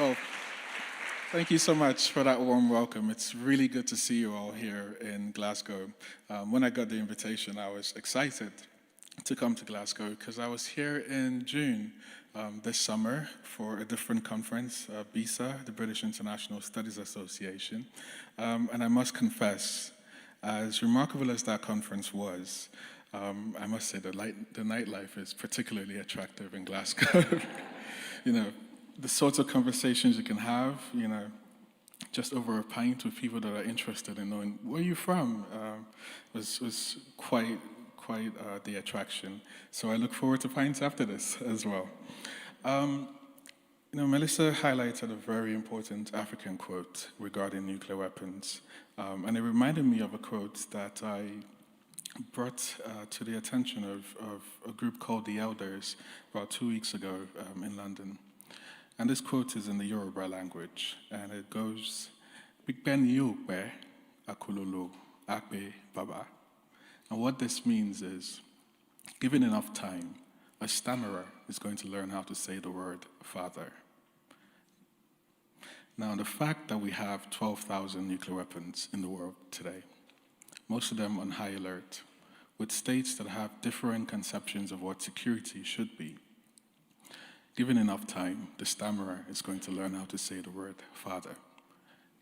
Well, thank you so much for that warm welcome. It's really good to see you all here in Glasgow. When I got the invitation, I was excited to come to Glasgow because I was here in June this summer for a different conference, BISA, the British International Studies Association. And I must confess, as remarkable as that conference was, I must say the nightlife is particularly attractive in Glasgow. you know, the sorts of conversations you can have, just over a pint with people that are interested in knowing where you're from, was quite the attraction. So I look forward to pints after this as well. Melissa highlighted a very important African quote regarding nuclear weapons, and it reminded me of a quote that I brought to the attention of a group called the Elders about 2 weeks ago in London. And this quote is in the Yoruba language, and it goes, "Bigben yope akulolo akbe baba." And what this means is, given enough time, a stammerer is going to learn how to say the word father. Now, the fact that we have 12,000 nuclear weapons in the world today, most of them on high alert, with states that have differing conceptions of what security should be, given enough time, the stammerer is going to learn how to say the word father.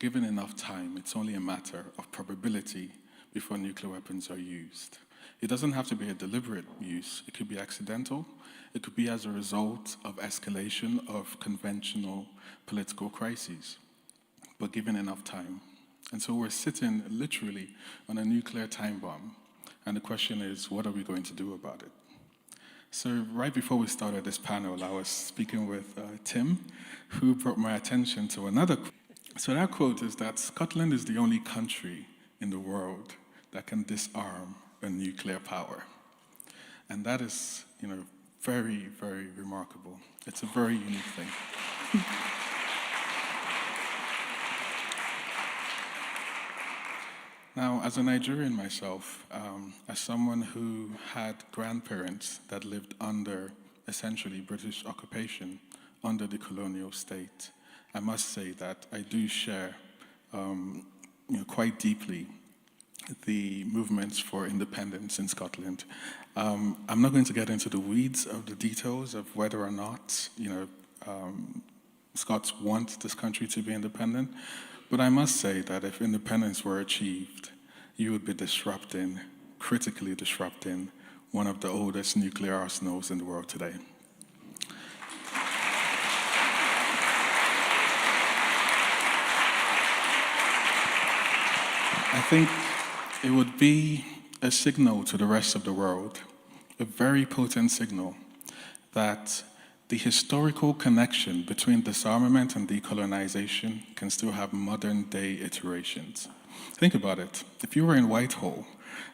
Given enough time, it's only a matter of probability before nuclear weapons are used. It doesn't have to be a deliberate use. It could be accidental. It could be as a result of escalation of conventional political crises, but given enough time. And so we're sitting literally on a nuclear time bomb, and the question is, what are we going to do about it? So right before we started this panel, I was speaking with Tim, who brought my attention to another quote. So that quote is that Scotland is the only country in the world that can disarm a nuclear power. And that is, very, very remarkable. It's a very unique thing. Now, as a Nigerian myself, as someone who had grandparents that lived under, essentially, British occupation, under the colonial state, I must say that I do share, quite deeply the movements for independence in Scotland. I'm not going to get into the weeds of the details of whether or not, Scots want this country to be independent, but I must say that if independence were achieved, you would be critically disrupting, one of the oldest nuclear arsenals in the world today. I think it would be a signal to the rest of the world, a very potent signal, that the historical connection between disarmament and decolonization can still have modern-day iterations. Think about it. If you were in Whitehall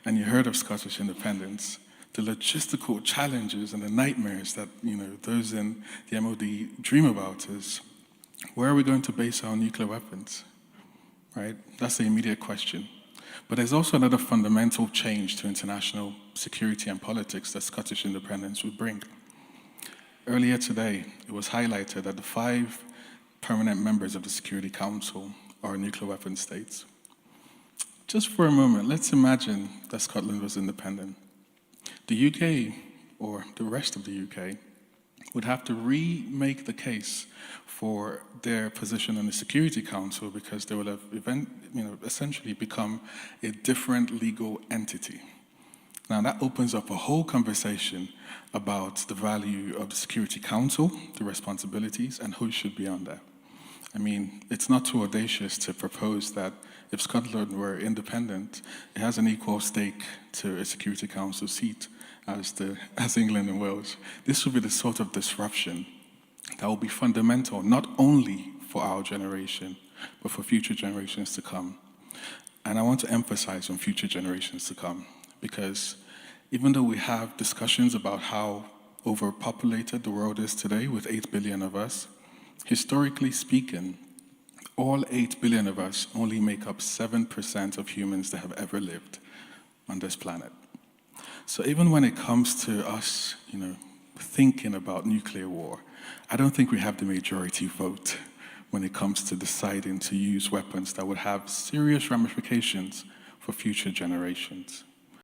and you heard of Scottish independence, the logistical challenges and the nightmares that those in the MOD dream about is, where are we going to base our nuclear weapons? Right? That's the immediate question. But there's also another fundamental change to international security and politics that Scottish independence would bring. Earlier today, it was highlighted that the 5 permanent members of the Security Council are nuclear weapon states. Just for a moment, let's imagine that Scotland was independent. The UK, or the rest of the UK, would have to remake the case for their position in the Security Council because they will have essentially become a different legal entity. Now that opens up a whole conversation about the value of the Security Council, the responsibilities, and who should be on there. I mean, it's not too audacious to propose that if Scotland were independent, it has an equal stake to a Security Council seat as England and Wales. This will be the sort of disruption that will be fundamental, not only for our generation, but for future generations to come. And I want to emphasize on future generations to come, because even though we have discussions about how overpopulated the world is today with 8 billion of us, historically speaking, all 8 billion of us only make up 7% of humans that have ever lived on this planet. So even when it comes to us, thinking about nuclear war, I don't think we have the majority vote when it comes to deciding to use weapons that would have serious ramifications for future generations.